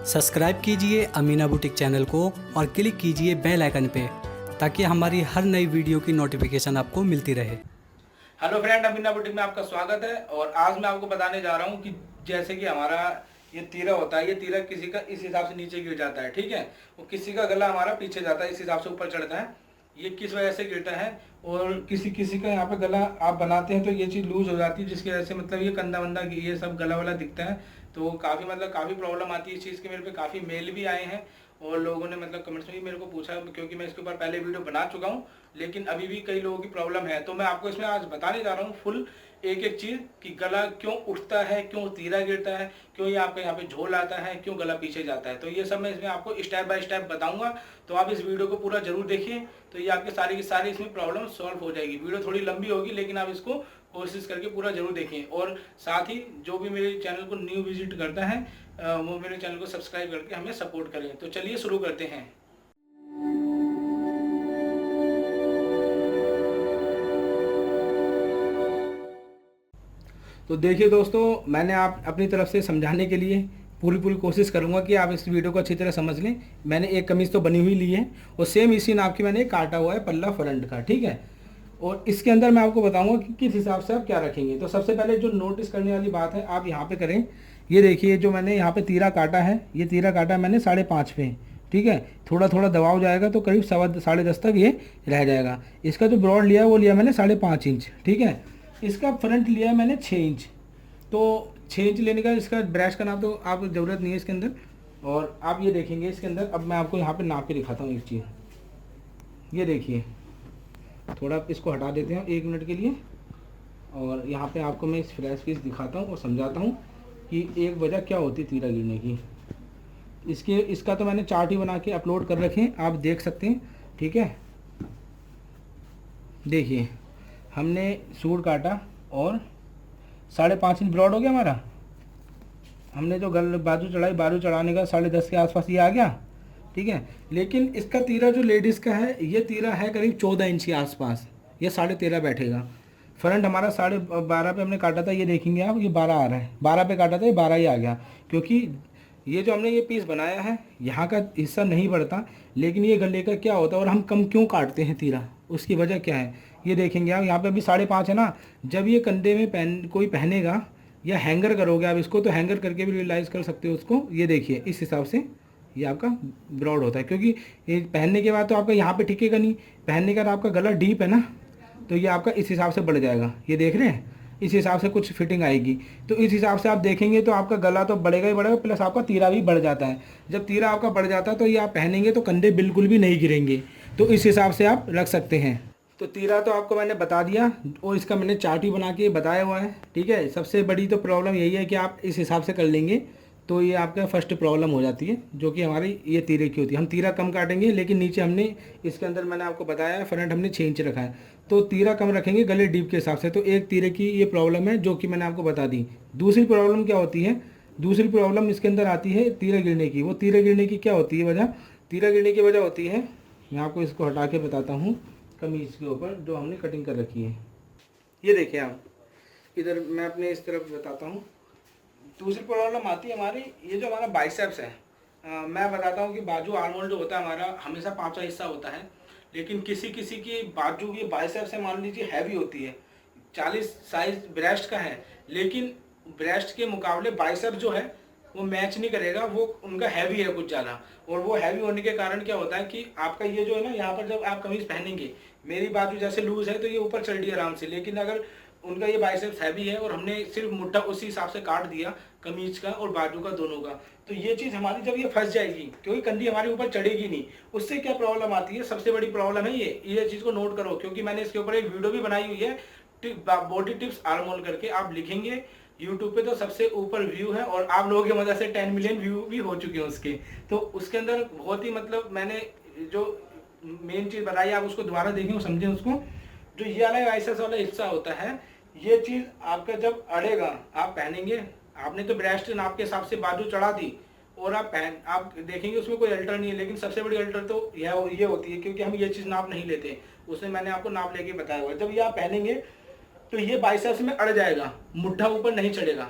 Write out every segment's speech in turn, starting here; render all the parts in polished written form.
Subscribe कीजिए Amina boutique channel को और क्लिक कीजिए बेल आइकन पे ताकि हमारी हर नई वीडियो की नोटिफिकेशन आपको मिलती रहे। हेलो फ्रेंड, अमीना बुटीक में आपका स्वागत है। और आज मैं आपको बताने जा रहा हूँ कि जैसे कि हमारा ये तीरा होता है, ये तीरा किसी का इस हिसाब से नीचे गिर जाता है, ठीक है। और किसी का गला हमारा पीछे जाता है, इस हिसाब से ऊपर चढ़ता है। ये किस वजह से गिरता है और किसी किसी का यहाँ पे गला आप बनाते हैं तो ये चीज़ लूज हो जाती है, जिसकी वजह से मतलब ये कंधा वंदा ये सब गला वाला दिखता है। तो काफ़ी प्रॉब्लम आती है इस चीज़ के। मेरे पे काफ़ी मेल भी आए हैं और लोगों ने कमेंट्स में भी मेरे को पूछा, क्योंकि मैं इसके ऊपर पहले वीडियो बना चुका हूँ, लेकिन अभी भी कई लोगों की प्रॉब्लम है। तो मैं आपको इसमें आज बताने जा रहा हूँ फुल एक एक चीज़ कि गला क्यों उठता है, क्यों तीरा गिरता है, क्यों ये आपका यहाँ पे झोल आता है, क्यों गला पीछे जाता है। तो ये सब मैं इसमें आपको स्टेप बाय स्टेप बताऊंगा। तो आप इस वीडियो को पूरा जरूर देखिए, तो ये आपके सारी की सारी इसमें प्रॉब्लम सॉल्व हो जाएगी। वीडियो थोड़ी लंबी होगी, लेकिन आप इसको कोशिश करके पूरा जरूर देखें। और साथ ही जो भी मेरे चैनल को न्यू विजिट करता है वो मेरे चैनल को सब्सक्राइब करके हमें सपोर्ट करें। तो चलिए शुरू करते हैं। तो देखिए दोस्तों, मैंने आप अपनी तरफ से समझाने के लिए पूरी कोशिश करूंगा कि आप इस वीडियो को अच्छी तरह समझ लें। मैंने एक कमीज़ तो बनी हुई ली है और सेम इसी नाप की मैंने काटा हुआ है पल्ला फ्रंट का, ठीक है। और इसके अंदर मैं आपको बताऊंगा कि किस हिसाब से आप क्या रखेंगे। तो सबसे पहले जो नोटिस करने वाली बात है आप यहाँ पे करें। ये देखिए, जो मैंने यहाँ पे तीरा काटा है, ये तीरा काटा मैंने 5.5 पे, ठीक है। थोड़ा थोड़ा दबाव जाएगा तो करीब 10.5 तक ये रह जाएगा। इसका जो ब्रॉड लिया है वो लिया मैंने 5.5 इंच, ठीक है। इसका फ्रंट लिया है मैंने 6 इंच। तो 6 इंच लेने का इसका ब्रश का नाप तो आप ज़रूरत नहीं है इसके अंदर। और आप ये देखेंगे इसके अंदर, अब मैं आपको यहाँ पे नाप के दिखाता हूँ एक चीज़। ये देखिए, थोड़ा इसको हटा देते हैं 1 मिनट के लिए और यहाँ पे आपको मैं इस फ्लैश पीस दिखाता हूँ और समझाता हूँ कि एक वजह क्या होती है तीरा गिरने की। इसका तो मैंने चार्ट ही बना के अपलोड कर रखे हैं, आप देख सकते हैं, ठीक है। देखिए, हमने सूट काटा और 5.5 इंच ब्रॉड हो गया हमारा। हमने जो बाजू चढ़ाई, बाजू चढ़ाने का 10.5 के आसपास ये आ गया, ठीक है। लेकिन इसका तीरा जो लेडीज़ का है, ये तीरा है करीब 14 इंच के आसपास, ये 13.5 बैठेगा। फ्रंट हमारा 12.5 पे हमने काटा था, ये देखेंगे आप, ये 12 आ रहा है। 12 पे काटा था, ये 12 ही आ गया, क्योंकि ये जो हमने ये पीस बनाया है यहाँ का हिस्सा नहीं बढ़ता, लेकिन ये गले का क्या होता है और हम कम क्यों काटते हैं तीरा, उसकी वजह क्या है ये देखेंगे आप। यहाँ पे अभी 5.5 है ना, जब ये कंधे में कोई पहनेगा या हैंगर करोगे आप इसको, तो हैंगर करके भी रियलाइज़ कर सकते हो उसको। ये देखिए, इस हिसाब से ये आपका ब्रॉड होता है, क्योंकि ये पहनने के बाद तो आपका यहाँ पे टिकेगा नहीं, पहनने का आपका गला डीप है ना, तो ये आपका इस हिसाब से बढ़ जाएगा। ये देख रहे हैं, इस हिसाब से कुछ फिटिंग आएगी। तो इस हिसाब से आप देखेंगे तो आपका गला तो बढ़ेगा ही बढ़ेगा, प्लस आपका तीरा भी बढ़ जाता है। जब तीरा आपका बढ़ जाता है तो ये आप पहनेंगे तो कंधे बिल्कुल भी नहीं गिरेंगे। तो इस हिसाब से आप रख सकते हैं। तो तीरा तो आपको मैंने बता दिया और इसका मैंने चार्ट ही बना के बताया हुआ है, ठीक है। सबसे बड़ी तो प्रॉब्लम यही है कि आप इस हिसाब से कर लेंगे तो ये आपका फर्स्ट प्रॉब्लम हो जाती है, जो कि हमारी ये तीरे की होती है। हम तीरा कम काटेंगे, लेकिन नीचे हमने इसके अंदर मैंने आपको बताया फ्रंट हमने 6 इंच रखा है, तो तीरा कम रखेंगे गले डीप के हिसाब से। तो एक तीरे की ये प्रॉब्लम है जो कि मैंने आपको बता दी। दूसरी प्रॉब्लम क्या होती है, दूसरी प्रॉब्लम इसके अंदर आती है तीरा गिरने की। वो तीरा गिरने की क्या होती है वजह, तीरा गिरने की वजह होती है, मैं आपको इसको हटा के बताता हूँ कमीज़ के ऊपर जो हमने कटिंग कर रखी है। ये देखिए आप, इधर मैं अपने इस तरफ बताता हूँ। दूसरी प्रॉब्लम आती है हमारी, ये जो हमारा बाइसेप्स है, मैं बताता हूँ कि बाजू आर्मोल जो होता है हमारा हमेशा 5वां हिस्सा होता है, लेकिन किसी किसी की बाजू ये बाइसेप्स है मान लीजिए हैवी होती है, 40 साइज ब्रेस्ट का है, लेकिन ब्रेस्ट के मुकाबले बाइसेप्स जो है वो मैच नहीं करेगा, वो उनका हैवी है कुछ ज़्यादा। और वो हैवी होने के कारण क्या होता है कि आपका ये जो है ना, यहाँ पर जब आप कमीज़ पहनेंगे, मेरी बाजू जैसे लूज है तो ये ऊपर चल रही है आराम से, लेकिन अगर उनका ये बाइसेप्स हैवी है और हमने सिर्फ मुट्ठा उसी हिसाब से काट दिया कमीज का और बाजू का दोनों का, तो ये चीज़ हमारी जब ये फंस जाएगी, क्योंकि कंधी हमारे ऊपर चढ़ेगी नहीं। उससे क्या प्रॉब्लम आती है, सबसे बड़ी प्रॉब्लम है ये चीज़ को नोट करो, क्योंकि मैंने इसके ऊपर एक वीडियो भी बनाई हुई है, बॉडी टिप्स आर्मोल करके। आप लिखेंगे यूट्यूब पे तो सबसे ऊपर व्यू है और आप लोगों की मदद से 10 मिलियन व्यू भी हो चुके हैं उसके। तो उसके अंदर बहुत ही मैंने जो मेन चीज़ बताई, आप उसको दोबारा देखें और समझें उसको। जो ये वाला बाइसेप्स वाला हिस्सा होता है, ये चीज़ आपका जब अड़ेगा, आप पहनेंगे, आपने तो ब्रेस्ट नाप के हिसाब से बाजू चढ़ा दी और आप देखेंगे उसमें कोई अल्टर नहीं है, लेकिन सबसे बड़ी अल्टर तो ये होती है, क्योंकि हम ये चीज़ नाप नहीं लेते। उसमें मैंने आपको नाप लेके बताया हुआ है। जब ये आप पहनेंगे तो ये बाइसेप्स में अड़ जाएगा, मुट्ठा ऊपर नहीं चढ़ेगा,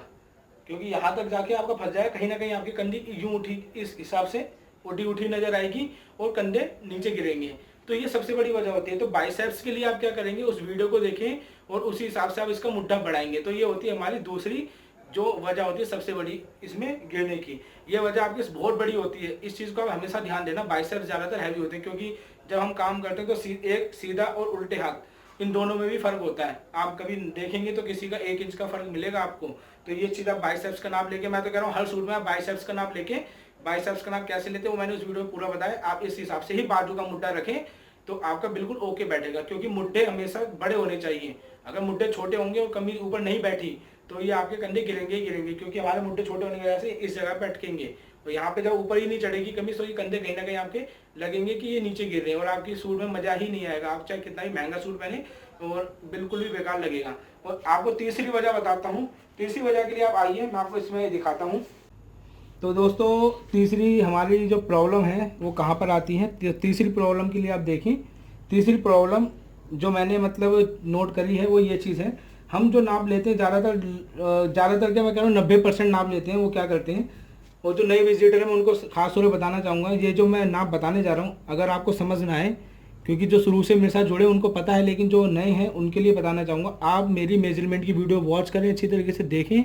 क्योंकि यहाँ तक जाके आपका फंस जाए, कहीं ना कहीं आपकी कंधी यूं उठी, इस हिसाब से उठी उठी नजर आएगी और कंधे नीचे गिरेंगे। तो ये सबसे बड़ी वजह होती है। तो बाइसेप्स के लिए आप क्या करेंगे, उस वीडियो को देखें और उसी हिसाब से आप इसका मुड्ढा बढ़ाएंगे। तो ये होती है हमारी दूसरी जो वजह होती है सबसे बड़ी इसमें गिरने की। ये वजह आपकी बहुत बड़ी होती है, इस चीज़ को आप हमेशा ध्यान देना। बाइसेप्स ज़्यादातर हैवी होते हैं, क्योंकि जब हम काम करते हैं तो एक सीधा और उल्टे हाथ, इन दोनों में भी फर्क होता है। आप कभी देखेंगे तो किसी का 1 इंच का फर्क मिलेगा आपको। तो ये चीज़ आप बाइसेप्स का नाप लेके, मैं तो कह रहा हूँ हर सूट में आप बाइसेप्स का नाप लेके, बाइसेप्स का नाप कैसे लेते हैं वो मैंने उस वीडियो में पूरा बताया, आप इस हिसाब से ही बाजू का मुड्ढा रखें तो आपका बिल्कुल ओके बैठेगा। क्योंकि मुड्ढे हमेशा बड़े होने चाहिए, अगर मुड्ढे छोटे होंगे और कमीज ऊपर नहीं बैठी तो ये आपके कंधे गिरेंगे ही गिरेंगे, क्योंकि हमारे मुड्ढे छोटे होने की वजह से इस जगह पे अटकेंगे। और यहाँ पे जब ऊपर ही नहीं चढ़ेगी कमीज तो ये कंधे कहीं ना कहीं आपके लगेंगे कि ये नीचे गिर रहे हैं और आपकी सूट में मजा ही नहीं आएगा। आप चाहे कितना ही महंगा सूट पहने और बिल्कुल भी बेकार लगेगा। और आपको तीसरी वजह बताता हूँ, तीसरी वजह के लिए आप आइए, मैं आपको इसमें दिखाता हूँ। तो दोस्तों तीसरी हमारी जो प्रॉब्लम है वो कहाँ पर आती है। तीसरी प्रॉब्लम के लिए आप देखें, तीसरी प्रॉब्लम जो मैंने मतलब नोट करी है वो ये चीज़ है, हम जो नाप लेते हैं ज़्यादातर क्या मैं कह रहा हूँ 90% नाप लेते हैं। वो क्या करते हैं, वो जो नए विजिटर है मैं उनको खास तौर पर बताना चाहूँगा, ये जो मैं नाप बताने जा रहा हूँ अगर आपको समझ ना आए, क्योंकि जो शुरू से मेरे साथ जुड़े उनको पता है, लेकिन जो नए हैं उनके लिए बताना चाहूँगा। आप मेरी मेजरमेंट की वीडियो वॉच करें, अच्छी तरीके से देखें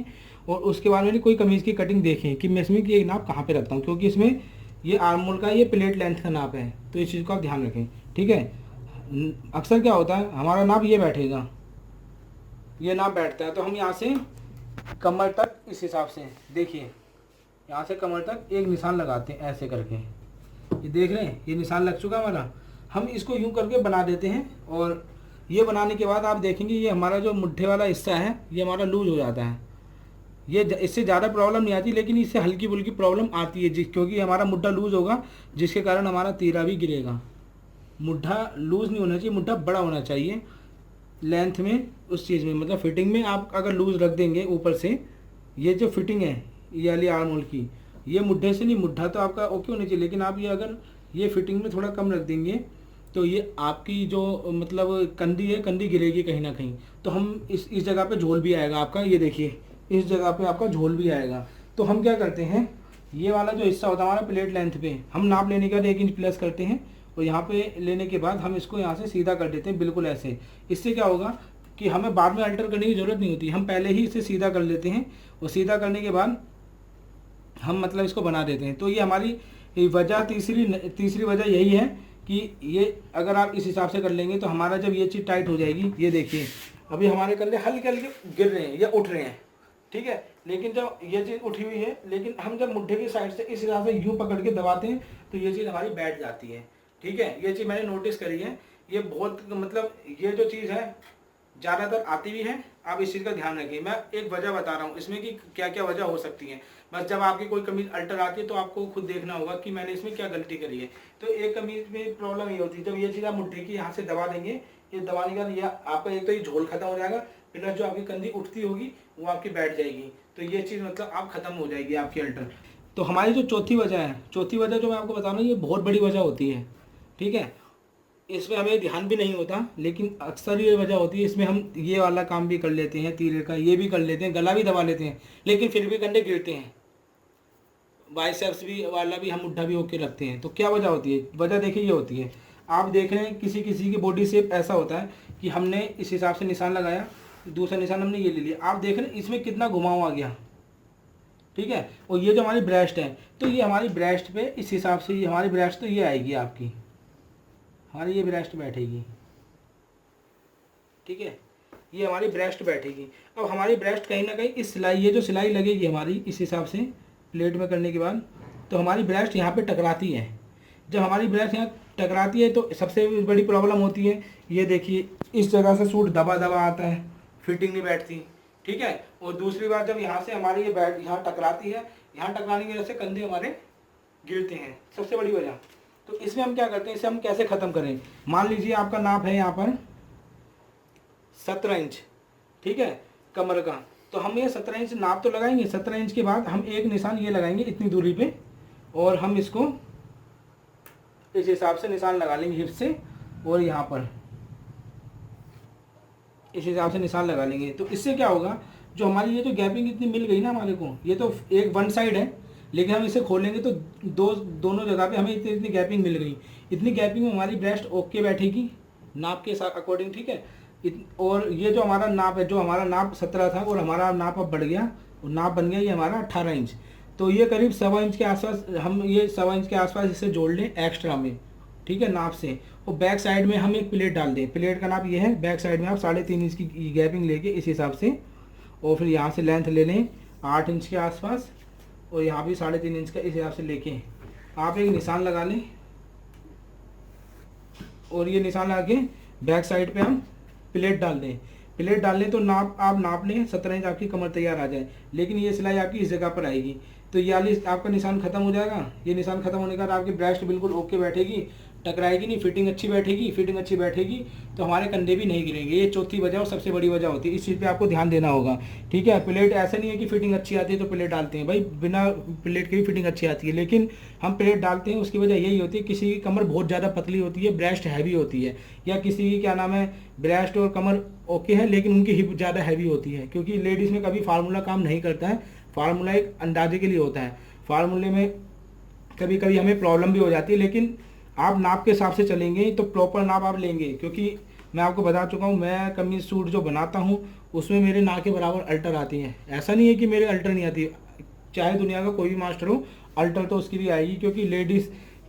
और उसके बाद मेरी कोई कमीज़ की कटिंग देखें कि मैं इसमें ये नाप कहाँ पे रखता हूँ, क्योंकि इसमें ये आर्म होल का ये प्लेट लेंथ का नाप है। तो इस चीज़ को आप ध्यान रखें, ठीक है। अक्सर क्या होता है हमारा नाप ये बैठेगा, ये नाप बैठता है, तो हम यहाँ से कमर तक इस हिसाब से देखिए, यहाँ से कमर तक एक निशान लगाते हैं ऐसे करके, ये देख रहे हैं ये निशान लग चुका हमारा। हम इसको यूं करके बना देते हैं और ये बनाने के बाद आप देखेंगे ये हमारा जो मुट्ठे वाला हिस्सा है ये हमारा लूज हो जाता है। ये इससे ज़्यादा प्रॉब्लम नहीं आती, लेकिन इससे हल्की फुल्की प्रॉब्लम आती है क्योंकि हमारा मुड्ढा लूज होगा, जिसके कारण हमारा तीरा भी गिरेगा। मुड्ढा लूज नहीं होना चाहिए, मुड्ढा बड़ा होना चाहिए लेंथ में, उस चीज़ में मतलब फिटिंग में। आप अगर लूज रख देंगे ऊपर से, ये जो फिटिंग है ये वाली आर्म होल की, ये मुड्ढे से नहीं, मुड्ढा तो आपका ओके होना चाहिए, लेकिन आप ये अगर ये फिटिंग में थोड़ा कम रख देंगे तो ये आपकी जो मतलब कंधी है, कंधी गिरेगी कहीं ना कहीं। तो हम इस जगह पे झोल भी आएगा आपका, ये देखिए इस जगह पे आपका झोल भी आएगा। तो हम क्या करते हैं, ये वाला जो हिस्सा होता है हमारा प्लेट लेंथ पे, हम नाप लेने का 1 इंच प्लस करते हैं और यहाँ पे लेने के बाद हम इसको यहाँ से सीधा कर देते हैं बिल्कुल ऐसे। इससे क्या होगा कि हमें बाद में अल्टर करने की ज़रूरत नहीं होती, हम पहले ही इसे सीधा कर लेते हैं और सीधा करने के बाद हम मतलब इसको बना देते हैं। तो ये हमारी वजह तीसरी वजह यही है कि ये अगर आप इस हिसाब से कर लेंगे तो हमारा जब ये चीज़ टाइट हो जाएगी, ये देखिए अभी हमारे कंधे हल्के हल्के गिर रहे हैं या उठ रहे हैं, ठीक है, लेकिन जब ये चीज़ उठी हुई है, लेकिन हम जब मुट्ठे की साइड से इस हिसाब से यूँ पकड़ के दबाते हैं तो ये चीज़ हमारी बैठ जाती है, ठीक है। ये चीज़ मैंने नोटिस करी है, ये बहुत मतलब ये जो चीज़ है ज़्यादातर आती भी है। आप इस चीज़ का ध्यान रखिए। मैं एक वजह बता रहा हूँ इसमें कि क्या क्या वजह हो सकती है। बस जब आपकी कोई कमीज अल्टर आती है तो आपको खुद देखना होगा कि मैंने इसमें क्या गलती करी है। तो एक कमीज में प्रॉब्लम ये होती है, जब ये चीज़ आप मुट्ठी की यहाँ से दबा देंगे, ये दबाने के बाद ये आपका एक तो ये झोल खत्म हो जाएगा, प्लस जो आपकी कंधी उठती होगी वो आपकी बैठ जाएगी। तो ये चीज़ मतलब आप खत्म हो जाएगी आपकी अल्टर। तो हमारी जो चौथी वजह है, चौथी वजह जो मैं आपको बता रहा हूँ ये बहुत बड़ी वजह होती है, ठीक है। इसमें हमें ध्यान भी नहीं होता, लेकिन अक्सर ये वजह होती है। इसमें हम ये वाला काम भी कर लेते हैं, तीरे का ये भी कर लेते हैं, गला भी दबा लेते हैं, लेकिन फिर भी कंधे गिरते हैं। बाइसेप्स भी वाला भी हम मुड्ढा भी ओके रखते हैं। तो क्या वजह होती है, वजह देखिए ये होती है, आप देख रहे हैं किसी किसी की बॉडी शेप ऐसा होता है कि हमने इस हिसाब से निशान लगाया, दूसरा निशान हमने ये ले लिया, आप देख रहे हैं इसमें कितना घुमाव आ गया, ठीक है। और ये जो हमारी ब्रेस्ट है, तो ये हमारी ब्रेस्ट पे इस हिसाब से ये हमारी ब्रेस्ट तो ये आएगी आपकी, हमारी ये ब्रेस्ट बैठेगी, ठीक है, ये हमारी ब्रेस्ट बैठेगी। अब हमारी ब्रेस्ट कहीं ना कहीं इस सिलाई, ये जो सिलाई लगेगी हमारी इस हिसाब से प्लेट में करने के बाद, तो हमारी ब्रेस्ट यहाँ पे टकराती है। जब हमारी ब्रेस्ट यहाँ टकराती है तो सबसे बड़ी प्रॉब्लम होती है, ये देखिए इस जगह से सूट दबा दबा आता है, फिटिंग नहीं बैठती, ठीक है। और दूसरी बात जब यहाँ से हमारी ये बैठ यहाँ टकराती है, यहाँ टकराने की वजह से कंधे हमारे गिरते हैं, सबसे बड़ी वजह। तो इसमें हम क्या करते हैं, इसे हम कैसे ख़त्म करें। मान लीजिए आपका नाप है यहाँ पर 17 इंच, ठीक है, कमर का, तो हम ये 17 इंच नाप तो लगाएंगे। 17 इंच के बाद हम एक निशान ये लगाएंगे इतनी दूरी पे, और हम इसको इस हिसाब से निशान लगा लेंगे हिप से, और यहाँ पर इस हिसाब से निशान लगा लेंगे। तो इससे क्या होगा, जो हमारी ये तो गैपिंग इतनी मिल गई ना हमारे को, ये तो एक वन साइड है, लेकिन हम इसे खोलेंगे तो दोनों जगह पे हमें इतनी इतनी गैपिंग मिल गई। इतनी गैपिंग में हमारी ब्रेस्ट ओके बैठेगी नाप के साथ अकॉर्डिंग, ठीक है। और ये जो हमारा नाप है, जो हमारा नाप 17 था और हमारा नाप अब बढ़ गया और नाप बन गया ये हमारा 18 इंच। तो ये करीब 1.25 इंच के आसपास, हम ये 1.25 इंच के आसपास इसे जोड़ लें एक्स्ट्रा में, ठीक है, नाप से। और बैक साइड में हम एक प्लेट डाल दें, प्लेट का नाप ये है, बैक साइड में आप 3.5 इंच की गैपिंग लेके इस हिसाब से, और फिर यहाँ से लेंथ ले लें 8 इंच के आसपास, और यहाँ भी 3.5 इंच का इस हिसाब से लेके आप एक निशान लगा लें। और ये निशान लगा के बैक साइड पे हम प्लेट डाल दें। प्लेट डाल लें तो आप नाप लें 17 इंच, आपकी कमर तैयार आ जाए। लेकिन ये सिलाई आपकी इस जगह पर आएगी, तो ये वाली आपका निशान खत्म हो जाएगा। ये निशान खत्म होने के बाद आपकी ब्रेस्ट बिल्कुल ओके बैठेगी, टकराएगी नहीं, फिटिंग अच्छी बैठेगी। फिटिंग अच्छी बैठेगी तो हमारे कंधे भी नहीं गिरेंगे। ये चौथी वजह और सबसे बड़ी वजह होती है, इस चीज़ पे आपको ध्यान देना होगा, ठीक है। प्लेट ऐसा नहीं है कि फिटिंग अच्छी आती है तो प्लेट डालते हैं, भाई बिना प्लेट के भी फिटिंग अच्छी आती है, लेकिन हम प्लेट डालते हैं उसकी वजह यही होती है, किसी की कमर बहुत ज़्यादा पतली होती है, ब्रेस्ट हैवी होती है, या किसी की क्या नाम है ब्रेस्ट और कमर ओके है लेकिन उनकी हिप ज़्यादा हैवी होती है। क्योंकि लेडीज़ में कभी फार्मूला काम नहीं करता है, फार्मूला एक अंदाजे के लिए होता है, फार्मूले में कभी कभी हमें प्रॉब्लम भी हो जाती है। लेकिन आप नाप के हिसाब से चलेंगे तो प्रॉपर नाप आप लेंगे, क्योंकि मैं आपको बता चुका हूँ, मैं कमीज सूट जो बनाता हूँ उसमें मेरे ना के बराबर अल्टर आती हैं। ऐसा नहीं है कि मेरे अल्टर नहीं आती, चाहे दुनिया का कोई भी मास्टर हो अल्टर तो उसकी भी आएगी, क्योंकि लेडीज़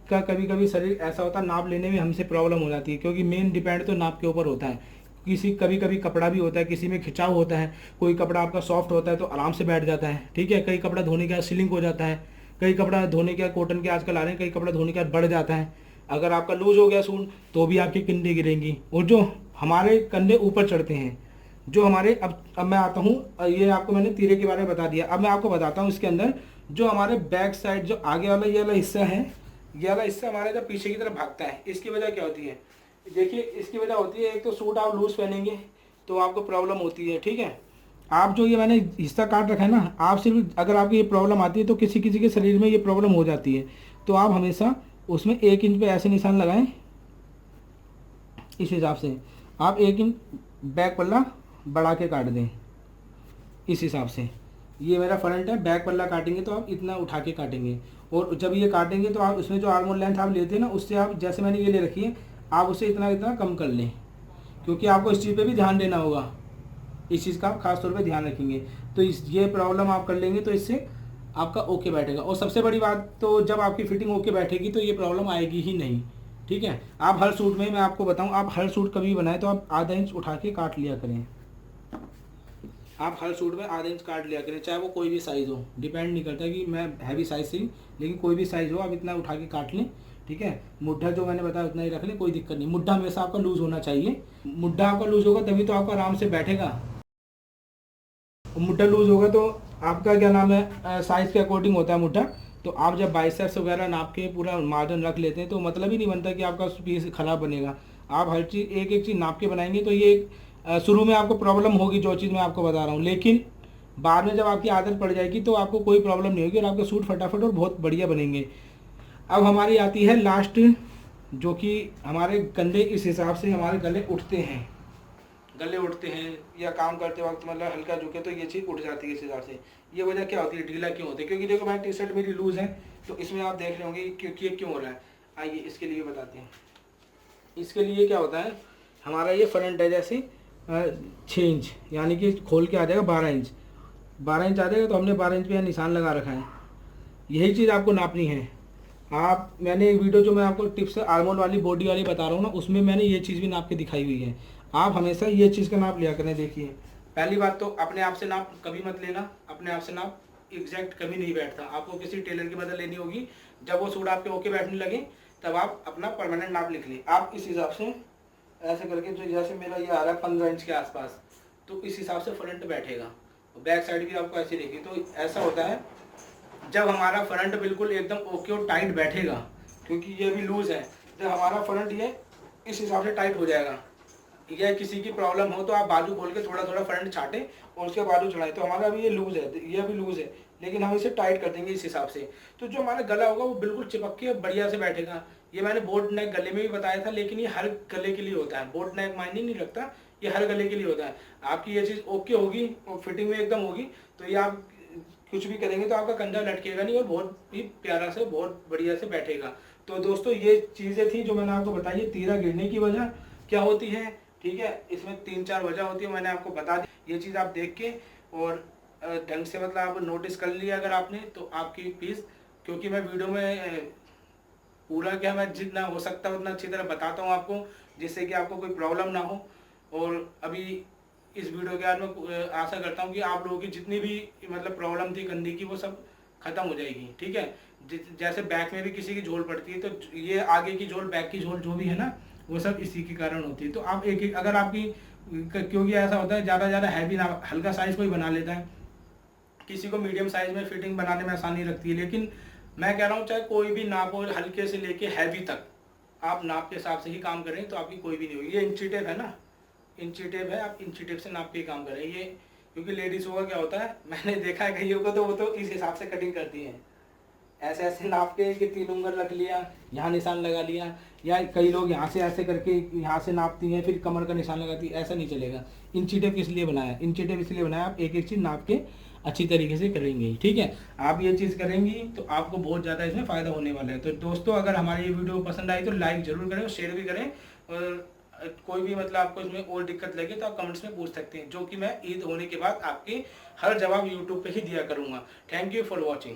का कभी कभी शरीर ऐसा होता है नाप लेने में हमसे प्रॉब्लम हो जाती है, क्योंकि मेन डिपेंड तो नाप के ऊपर होता है। किसी कभी कभी कपड़ा भी होता है, किसी में खिंचाव होता है, कोई कपड़ा आपका सॉफ्ट होता है तो आराम से बैठ जाता है, ठीक है। कई कपड़ा धोने के बाद सिलिंग हो जाता है, कई कपड़ा धोने के बाद कॉटन के आजकल आ रहे हैं, कई कपड़ा धोने के बाद बढ़ जाता है। अगर आपका लूज हो गया सूट तो भी आपके कंधे गिरेंगी, और जो हमारे कंधे ऊपर चढ़ते हैं, जो हमारे अब मैं आता हूँ, ये आपको मैंने तीरे के बारे में बता दिया। अब मैं आपको बताता हूँ इसके अंदर जो हमारे बैक साइड जो आगे वाला ये वाला हिस्सा है, ये वाला हिस्सा हमारे जब पीछे की तरफ भागता है, इसकी वजह क्या होती है, देखिए इसकी वजह होती है, एक तो सूट आप लूज पहनेंगे तो आपको प्रॉब्लम होती है, ठीक है। आप जो ये मैंने हिस्सा काट रखा है ना, आप सिर्फ अगर आपको ये प्रॉब्लम आती है तो किसी किसी के शरीर में ये प्रॉब्लम हो जाती है, तो आप हमेशा उसमें 1 इंच पे ऐसे निशान लगाएं, इस हिसाब से आप 1 इंच बैक पल्ला बढ़ा के काट दें, इस हिसाब से। ये मेरा फ्रंट है, बैक पल्ला काटेंगे तो आप इतना उठा के काटेंगे, और जब ये काटेंगे तो आप उसमें जो आर्मोल लेंथ आप लेते हैं ना, उससे आप जैसे मैंने ये ले रखी है आप उसे इतना इतना कम कर लें, क्योंकि आपको इस चीज़ पे भी ध्यान देना होगा, इस चीज़ का आप खास तौर पे ध्यान रखेंगे तो ये प्रॉब्लम आप कर लेंगे तो इससे आपका ओके बैठेगा। और सबसे बड़ी बात तो जब आपकी फिटिंग ओके बैठेगी तो ये प्रॉब्लम आएगी ही नहीं, ठीक है। आप हर सूट में, मैं आपको बताऊं, आप हर सूट कभी बनाए तो आप आधा इंच उठा के काट लिया करें, आप हर सूट में आधा इंच काट लिया करें, चाहे वो कोई भी साइज़ हो, डिपेंड नहीं करता कि मैं हैवी साइज़ से, लेकिन कोई भी साइज़ हो आप इतना उठा के काट लें, ठीक है। मुड्ढा जो मैंने बताया उतना ही रख लें, कोई दिक्कत नहीं। मुड्ढा हमेशा आपका लूज़ होना चाहिए, मुड्ढा आपका लूज़ होगा तभी तो आपको आराम से बैठेगा। मुड्ढा लूज होगा तो आपका क्या नाम है साइज़ के अकॉर्डिंग होता है मुड्ढा, तो आप जब बाइसेप्स वगैरह नाप के पूरा मार्जिन रख लेते हैं तो मतलब ही नहीं बनता कि आपका पीस ख़राब बनेगा। आप हर चीज़ एक एक चीज़ नाप के बनाएंगे तो ये शुरू में आपको प्रॉब्लम होगी, जो चीज़ मैं आपको बता रहा हूँ, लेकिन बाद में जब आपकी आदत पड़ जाएगी तो आपको कोई प्रॉब्लम नहीं होगी और आपके सूट फटाफट और बहुत बढ़िया बनेंगे। अब हमारी आती है लास्ट, जो कि हमारे कंधे इस हिसाब से हमारे गले उठते हैं, गले उठते हैं या काम करते वक्त मतलब हल्का झुके तो ये चीज़ उठ जाती है इस हिसाब से। ये वजह क्या होती है, ढीला क्यों होती है, क्योंकि देखो मैं टी शर्ट मेरी लूज़ है तो इसमें आप देख रहे होंगे क्योंकि ये क्यों हो रहा है। आइए इसके लिए बताते हैं। इसके लिए क्या होता है, हमारा ये फ्रंट है जैसे 6 इंच, यानी कि खोल के आ जाएगा 12 इंच, 12 इंच आ जाएगा तो हमने 12 इंच पे निशान लगा रखा है। यही चीज़ आपको नापनी है। आप मैंने एक वीडियो जो मैं आपको टिप्स आर्मोल वाली बॉडी वाली बता रहा हूँ ना, उसमें मैंने ये चीज़ भी नाप के दिखाई हुई है। आप हमेशा ये चीज़ का नाप लिया करें। देखिए पहली बात तो अपने आप से नाप कभी मत लेना, अपने आप से नाप एग्जैक्ट कभी नहीं बैठता, आपको किसी टेलर की मदद लेनी होगी। जब वो सूट आपके ओके बैठने लगे तब आप अपना परमानेंट नाप लिख लें। आप इस हिसाब से ऐसे करके, जो जैसे मेरा ये आ रहा है 15 इंच के आसपास, तो इस हिसाब से फ्रंट बैठेगा। बैक साइड भी आपको ऐसे देखिए, तो ऐसा होता है जब हमारा फ्रंट बिल्कुल एकदम ओके और टाइट बैठेगा, क्योंकि ये भी लूज़ है, जब हमारा फ्रंट ये इस हिसाब से टाइट हो जाएगा, या किसी की प्रॉब्लम हो तो आप बाजू खोल के थोड़ा थोड़ा फ्रंट छाटें और उसके बाजू चढ़ाएं। तो हमारा अभी ये लूज़ है, ये भी लूज़ है, लेकिन हम इसे टाइट कर देंगे इस हिसाब से, तो जो हमारा गला होगा वो बिल्कुल चिपक के बढ़िया से बैठेगा। ये मैंने बोट नेक गले में भी बताया था, लेकिन ये हर गले के लिए होता है, बोट नेक मायने नहीं रखता, ये हर गले के लिए होता है। आपकी ये चीज़ ओके होगी और फिटिंग में एकदम होगी तो ये आप कुछ भी करेंगे तो आपका कंधा लटकेगा नहीं और बहुत ही प्यारा से बहुत बढ़िया से बैठेगा। तो दोस्तों ये चीज़ें थी जो मैंने आपको बताई है तीरा गिरने की वजह क्या होती है, ठीक है। इसमें 3-4 वजह होती है, मैंने आपको बता दी। ये चीज़ आप देख के और ढंग से मतलब आप नोटिस कर लिया अगर आपने तो आपकी पीस, क्योंकि मैं वीडियो में पूरा क्या मैं जितना हो सकता है उतना अच्छी तरह बताता हूँ आपको, जिससे कि आपको कोई प्रॉब्लम ना हो। और अभी इस वीडियो के बाद मैं आशा करता हूँ कि आप लोगों की जितनी भी मतलब प्रॉब्लम थी कंधी की वो सब खत्म हो जाएगी, ठीक है। जैसे बैक में भी किसी की झोल पड़ती है तो ये आगे की झोल बैक की झोल जो भी है ना वो सब इसी के कारण होती है। तो आप एक एक अगर आपकी, क्योंकि ऐसा होता है ज़्यादा हैवी ना, हल्का साइज कोई बना लेता है, किसी को मीडियम साइज में फिटिंग बनाने में आसानी लगती है। लेकिन मैं कह रहा हूँ चाहे कोई भी नाप हो, हल्के से लेके हैवी तक आप नाप के हिसाब से ही काम करें तो आपकी कोई भी नहीं होगी। ये इंची टेप है ना, इंची टेप है, आप इंची टेप से नाप के काम करें ये, क्योंकि लेडीज़ों का क्या होता है मैंने देखा है कईयों को तो वो तो इस हिसाब से कटिंग करती हैं, ऐसे ऐसे नाप के कि 3 उंगल रख लिया, यहाँ निशान लगा लिया, या कई लोग यहाँ से ऐसे करके यहाँ से नापती हैं फिर कमर का निशान लगाती है, ऐसा नहीं चलेगा। इंची टेप किस लिए बनाया, इंची टेप इसलिए बनाया आप एक एक चीज़ नाप के अच्छी तरीके से करेंगे, ठीक है। आप ये चीज़ करेंगी तो आपको बहुत ज़्यादा इसमें फ़ायदा होने वाला है। तो दोस्तों अगर हमारी ये वीडियो पसंद आई तो लाइक ज़रूर करें और शेयर भी करें, और कोई भी मतलब आपको इसमें और दिक्कत लगे तो आप कमेंट्स में पूछ सकते हैं, जो कि मैं ईद होने के बाद आपकी हर जवाब यूट्यूब पे ही दिया करूँगा। Thank you for watching.